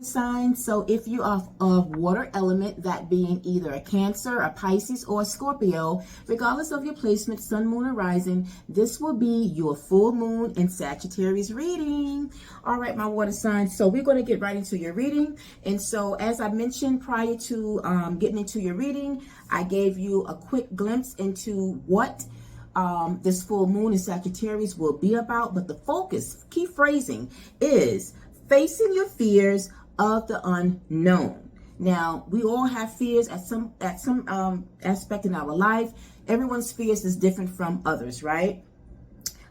Sign. So if you are of water element, that being either a Cancer, a Pisces, or a Scorpio, regardless of your placement, sun, moon, or rising, this will be your full moon in Sagittarius reading. All right, my water signs. So we're going to get right into your reading. And so as I mentioned prior to getting into your reading, I gave you a quick glimpse into what this full moon in Sagittarius will be about. But the focus, key phrasing, is facing your fears of the unknown. Now, we all have fears at some aspect in our life. Everyone's fears is different from others, right?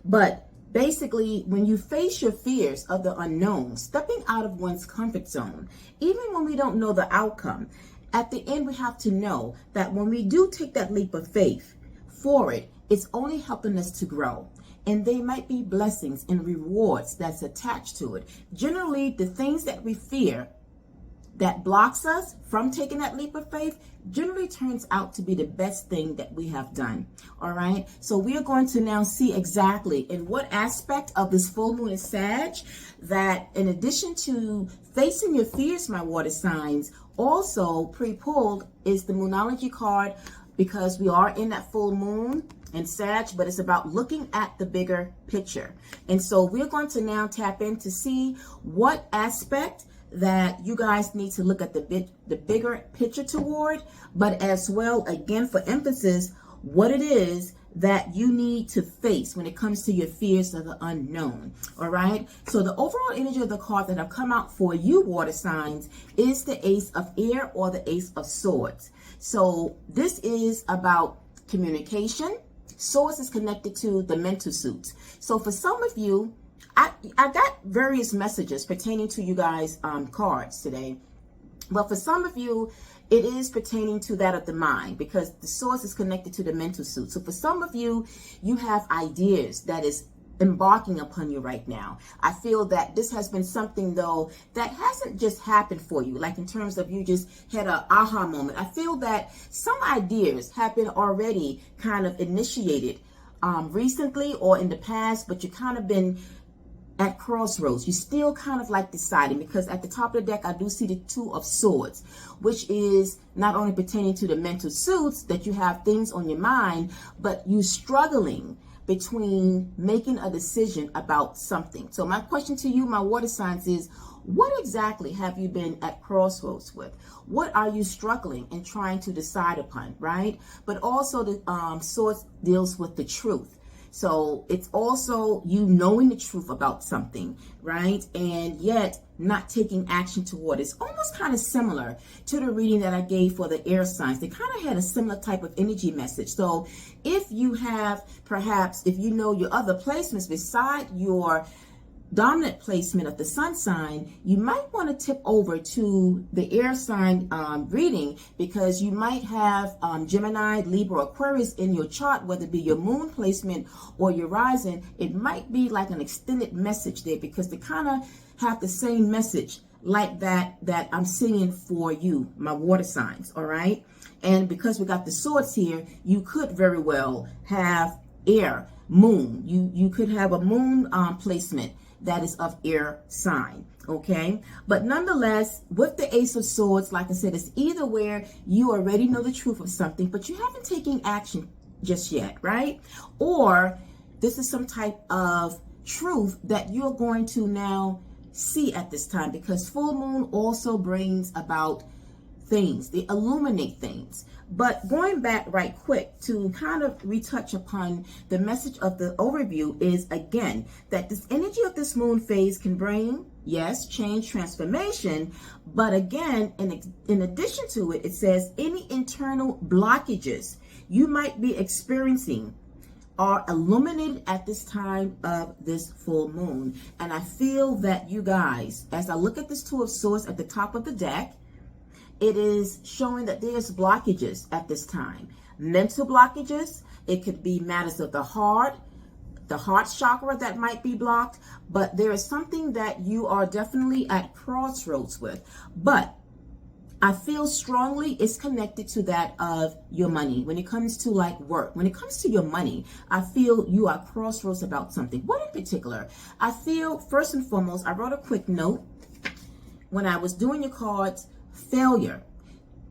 But basically, when you face your fears of the unknown, stepping out of one's comfort zone, even when we don't know the outcome, at the end we have to know that when we do take that leap of faith for it, it's only helping us to grow. And they might be blessings and rewards that's attached to it. Generally, the things that we fear that blocks us from taking that leap of faith generally turns out to be the best thing that we have done. All right. So we are going to now see exactly in what aspect of this full moon in Sag that in addition to facing your fears, my water signs, also pre-pulled is the Moonology card, because we are in that full moon and Sag, but it's about looking at the bigger picture. And so we're going to now tap in to see what aspect that you guys need to look at the bigger picture toward, but as well, again, for emphasis, what it is that you need to face when it comes to your fears of the unknown. All right. So the overall energy of the card that have come out for you, water signs, is the Ace of Air or the Ace of Swords. So this is about communication. Swords is connected to the mental suits. So for some of you, I got various messages pertaining to you guys cards today. But for some of you, it is pertaining to that of the mind, because the source is connected to the mental suit. So for some of you, you have ideas that is embarking upon you right now. I feel that this has been something, though, that hasn't just happened for you, like in terms of you just had an aha moment. I feel that some ideas have been already kind of initiated recently or in the past, but you kind of been at crossroads. You still kind of like deciding, because at the top of the deck, I do see the Two of Swords, which is not only pertaining to the mental suits that you have things on your mind, but you struggling between making a decision about something. So my question to you, my water signs, is what exactly have you been at crossroads with? What are you struggling and trying to decide upon, right? But also the Swords deals with the truth. So it's also you knowing the truth about something, right? And yet not taking action toward it. It's almost kind of similar to the reading that I gave for the air signs. They kind of had a similar type of energy message. So if you have, perhaps, if you know your other placements beside your dominant placement of the sun sign, you might want to tip over to the air sign reading, because you might have Gemini, Libra, Aquarius in your chart, whether it be your moon placement or your rising. It might be like an extended message there, because they kind of have the same message like that I'm seeing for you, my water signs. All right. And because we got the swords here, you could very well have air, moon. You could have a moon placement that is of air sign, okay? But nonetheless, with the Ace of Swords, like I said, it's either where you already know the truth of something, but you haven't taken action just yet, right? Or this is some type of truth that you're going to now see at this time, because full moon also brings about things, they illuminate things. But going back right quick to kind of retouch upon the message of the overview is, again, that this energy of this moon phase can bring, yes, change, transformation. But again, in addition to it, it says any internal blockages you might be experiencing are illuminated at this time of this full moon. And I feel that you guys, as I look at this Two of Swords at the top of the deck, it is showing that there's blockages at this time. Mental blockages. It could be matters of the heart chakra that might be blocked. But there is something that you are definitely at crossroads with. But I feel strongly it's connected to that of your money. When it comes to like work, when it comes to your money, I feel you are crossroads about something. What in particular? I feel, first and foremost, I wrote a quick note when I was doing your cards, failure.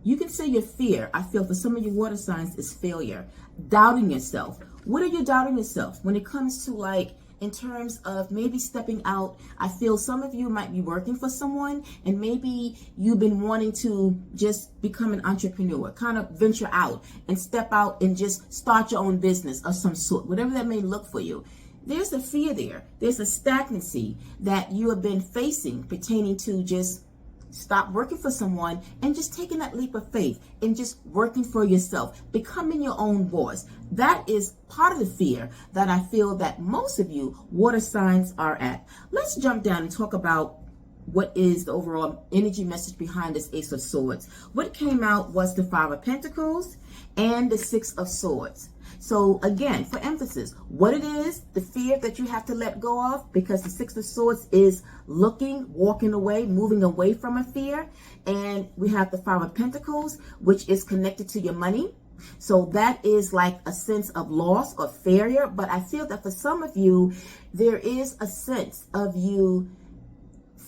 You can say your fear. I feel for some of you water signs is failure. Doubting yourself. What are you doubting yourself when it comes to, like, in terms of maybe stepping out? I feel some of you might be working for someone, and maybe you've been wanting to just become an entrepreneur, kind of venture out and step out and just start your own business of some sort, whatever that may look for you. There's a fear there. There's a stagnancy that you have been facing pertaining to just stop working for someone and just taking that leap of faith and just working for yourself, becoming your own boss. That is part of the fear that I feel that most of you water signs are at. Let's jump down and talk about what is the overall energy message behind this Ace of Swords. What came out was the Five of Pentacles and the Six of Swords. So again, for emphasis, what it is, the fear that you have to let go of, because the Six of Swords is looking, walking away, moving away from a fear. And we have the Five of Pentacles, which is connected to your money. So that is like a sense of loss or failure. But I feel that for some of you, there is a sense of you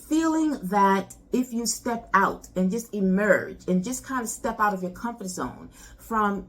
feeling that if you step out and just emerge and just kind of step out of your comfort zone from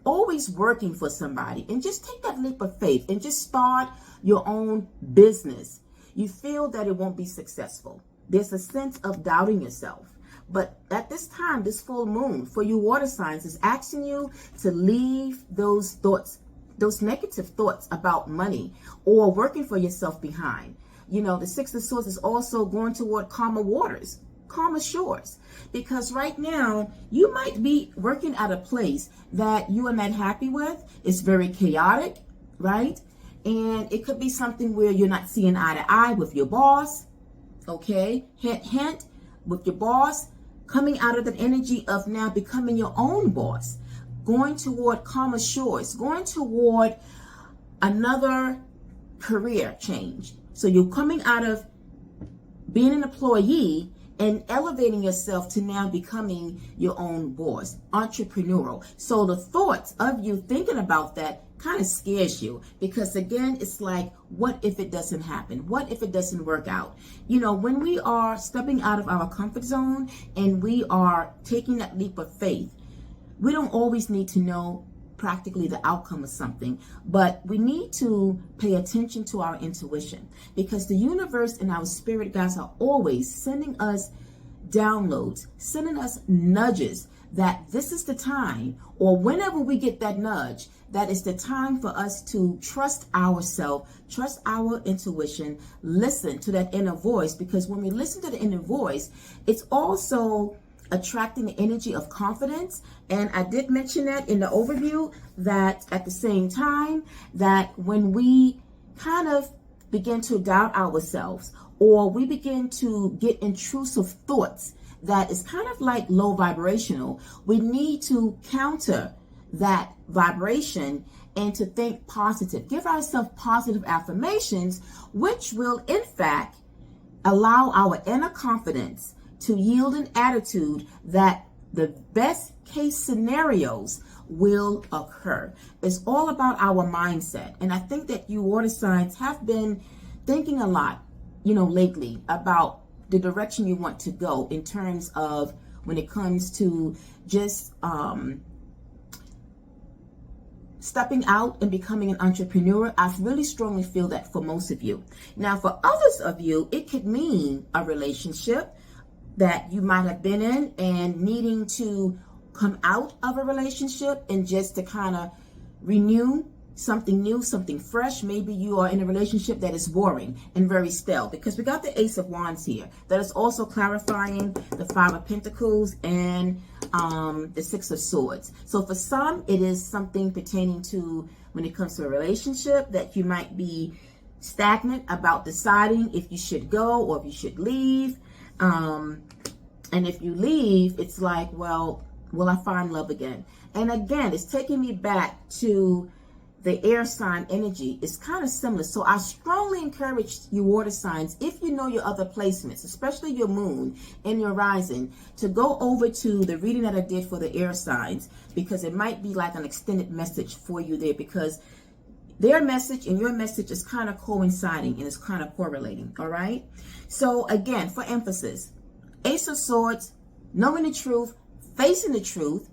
always working for somebody and just take that leap of faith and just start your own business, you feel that it won't be successful. There's a sense of doubting yourself. But at this time, this full moon for you water signs is asking you to leave those thoughts, those negative thoughts about money or working for yourself behind. You know, the Six of Swords is also going toward calmer waters, calmer shores, because right now you might be working at a place that you are not happy with. It's very chaotic, right? And it could be something where you're not seeing eye to eye with your boss. Okay, hint, hint, with your boss, coming out of the energy of now becoming your own boss, going toward calmer shores, going toward another career change. So you're coming out of being an employee and elevating yourself to now becoming your own boss, entrepreneurial. So the thoughts of you thinking about that kind of scares you, because again, it's like, what if it doesn't happen? What if it doesn't work out? You know, when we are stepping out of our comfort zone and we are taking that leap of faith, we don't always need to know practically the outcome of something, but we need to pay attention to our intuition, because the universe and our spirit guides are always sending us downloads, sending us nudges that this is the time, or whenever we get that nudge, that is the time for us to trust ourselves, trust our intuition, listen to that inner voice, because when we listen to the inner voice, it's also attracting the energy of confidence. And I did mention that in the overview, that at the same time, that when we kind of begin to doubt ourselves, or we begin to get intrusive thoughts that is kind of like low vibrational, we need to counter that vibration and to think positive. Give ourselves positive affirmations, which will in fact allow our inner confidence to yield an attitude that the best case scenarios will occur. It's all about our mindset. And I think that you water signs have been thinking a lot, you know, lately about the direction you want to go in terms of when it comes to just stepping out and becoming an entrepreneur. I really strongly feel that for most of you. Now, for others of you, it could mean a relationship that you might have been in and needing to come out of a relationship and just to kind of renew something new, something fresh. Maybe you are in a relationship that is boring and very stale, because we got the Ace of Wands here. That is also clarifying the Five of Pentacles and the Six of Swords. So for some, it is something pertaining to when it comes to a relationship that you might be stagnant about deciding if you should go or if you should leave. And if you leave, it's like, well, will I find love again? And again, it's taking me back to the air sign energy. It's kind of similar. So I strongly encourage you water signs, if you know your other placements, especially your moon and your rising, to go over to the reading that I did for the air signs, because it might be like an extended message for you there, because their message and your message is kind of coinciding and it's kind of correlating. All right. So again, for emphasis, Ace of Swords, knowing the truth, facing the truth,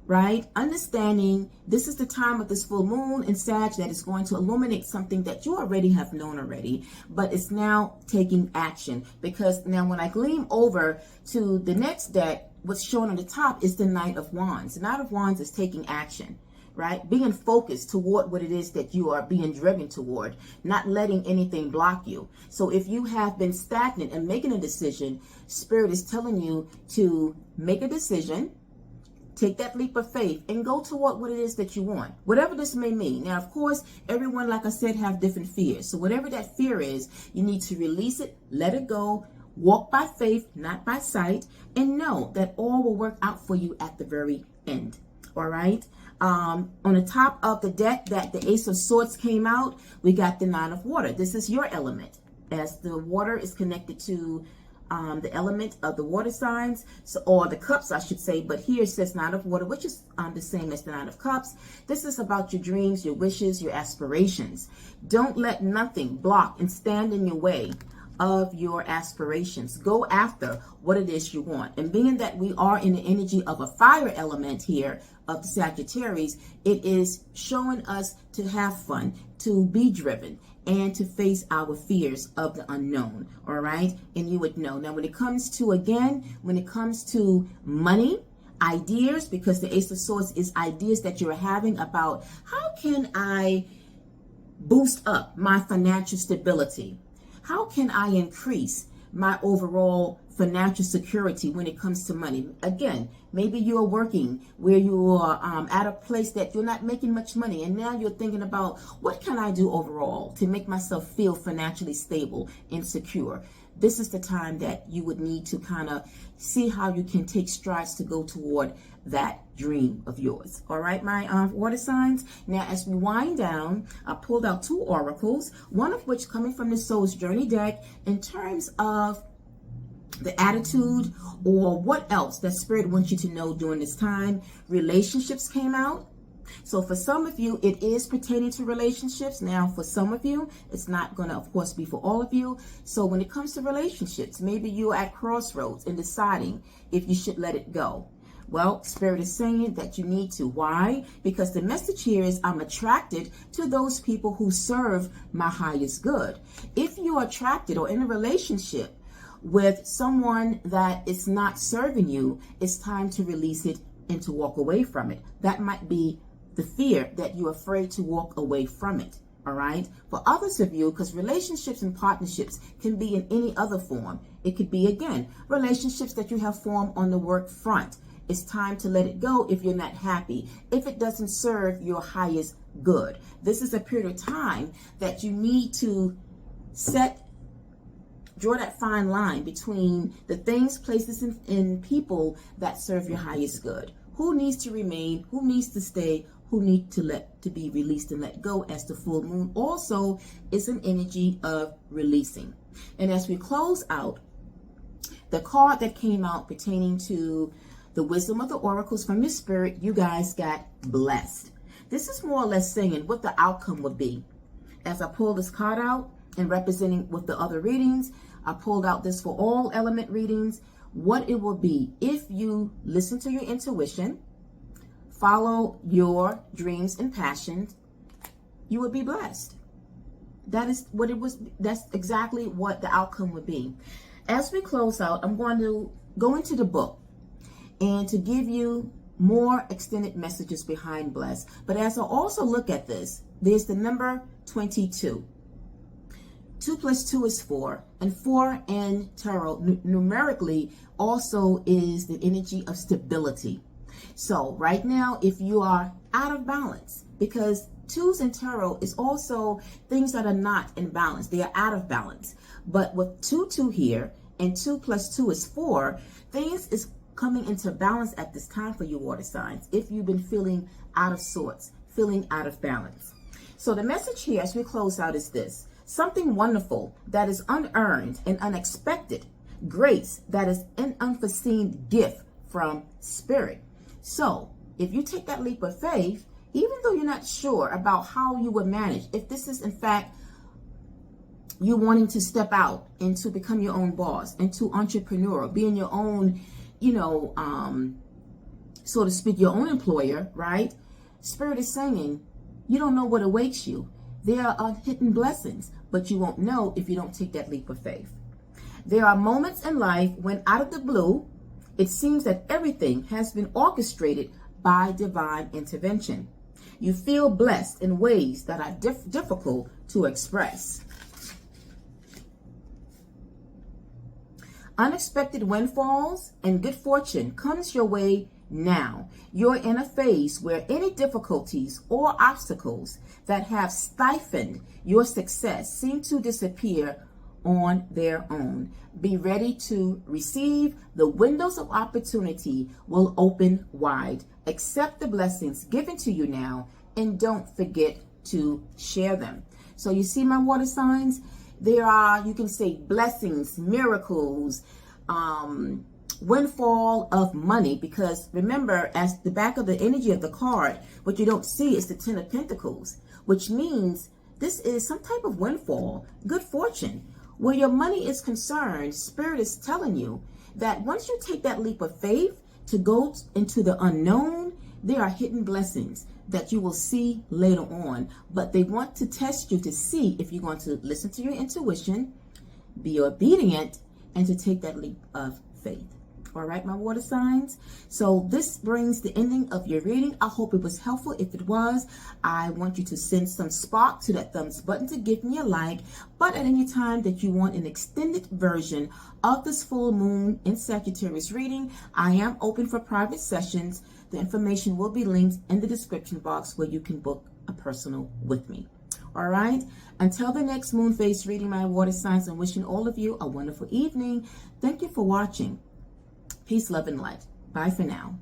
right? Understanding this is the time of this full moon in Sag that is going to illuminate something that you already have known already, but it's now taking action. Because now when I gleam over to the next deck, what's shown on the top is the Knight of Wands. The Knight of Wands is taking action, right? Being focused toward what it is that you are being driven toward, not letting anything block you. So if you have been stagnant and making a decision, Spirit is telling you to make a decision, take that leap of faith, and go toward what it is that you want, whatever this may mean. Now, of course, everyone, like I said, have different fears. So whatever that fear is, you need to release it, let it go, walk by faith, not by sight, and know that all will work out for you at the very end. All right. On the top of the deck that the Ace of Swords came out, we got the Nine of Water. This is your element, as the water is connected to the element of the water signs, so, or the cups, I should say. But here it says Nine of Water, which is the same as the Nine of Cups. This is about your dreams, your wishes, your aspirations. Don't let nothing block and stand in your way of your aspirations. Go after what it is you want. And being that we are in the energy of a fire element here of the Sagittarius, it is showing us to have fun, to be driven, and to face our fears of the unknown. All right. And you would know. Now, when it comes to money, ideas, because the Ace of Swords is ideas that you're having about how can I boost up my financial stability? How can I increase my overall financial security when it comes to money? Again, maybe you're working where you are at a place that you're not making much money, and now you're thinking about what can I do overall to make myself feel financially stable and secure. This is the time that you would need to kind of see how you can take strides to go toward that dream of yours. All right, my water signs. Now, as we wind down, I pulled out two oracles, one of which coming from the Soul's Journey deck in terms of the attitude or what else that Spirit wants you to know during this time. Relationships came out. So for some of you, it is pertaining to relationships. Now, for some of you, it's not going to, of course, be for all of you. So when it comes to relationships, maybe you're at crossroads in deciding if you should let it go. Well, Spirit is saying that you need to. Why? Because the message here is I'm attracted to those people who serve my highest good. If you're attracted or in a relationship with someone that is not serving you, it's time to release it and to walk away from it. That might be the fear that you're afraid to walk away from it. All right. For others of you, because relationships and partnerships can be in any other form. It could be, again, relationships that you have formed on the work front. It's time to let it go if you're not happy, if it doesn't serve your highest good. This is a period of time that you need to draw that fine line between the things, places, and people that serve your highest good. Who needs to remain? Who needs to stay? Who need to be released and let go, as the full moon also is an energy of releasing. And as we close out, the card that came out pertaining to the wisdom of the oracles from your spirit, you guys got blessed. This is more or less saying what the outcome would be. As I pull this card out and representing with the other readings, I pulled out this for all element readings, what it will be if you listen to your intuition, follow your dreams and passions, you will be blessed. That is what it was. That's exactly what the outcome would be. As we close out, I'm going to go into the book and to give you more extended messages behind blessed. But as I also look at this, there's the number 22. 2 + 2 is 4, and 4 in tarot numerically also is the energy of stability. So right now, if you are out of balance, because 2s in tarot is also things that are not in balance, they are out of balance. But with 2 here and 2 + 2 is 4, things is coming into balance at this time for you water signs, if you've been feeling out of sorts, feeling out of balance. So the message here as we close out is this: something wonderful that is unearned and unexpected, grace that is an unforeseen gift from Spirit. So if you take that leap of faith, even though you're not sure about how you would manage, if this is in fact you wanting to step out and to become your own boss and to entrepreneur, being your own, so to speak, your own employer, right? Spirit is saying, you don't know what awaits you. There are hidden blessings, but you won't know if you don't take that leap of faith. There are moments in life when out of the blue, it seems that everything has been orchestrated by divine intervention. You feel blessed in ways that are difficult to express. Unexpected windfalls and good fortune comes your way now. You're in a phase where any difficulties or obstacles that have stifled your success seem to disappear on their own. Be ready to receive. The windows of opportunity will open wide. Accept the blessings given to you now and don't forget to share them. So you see my water signs? There are, you can say, blessings, miracles, windfall of money, because remember, as the back of the energy of the card, what you don't see is the 10 of Pentacles, which means this is some type of windfall, good fortune. Where your money is concerned, Spirit is telling you that once you take that leap of faith to go into the unknown, there are hidden blessings that you will see later on. But they want to test you to see if you're going to listen to your intuition, be obedient, and to take that leap of faith. All right, my water signs. So this brings the ending of your reading. I hope it was helpful. If it was, I want you to send some spark to that thumbs button to give me a like. But at any time that you want an extended version of this full moon in Sagittarius reading, I am open for private sessions. The information will be linked in the description box where you can book a personal with me. All right. Until the next moon phase reading, my water signs, I'm wishing all of you a wonderful evening. Thank you for watching. Peace, love, and light. Bye for now.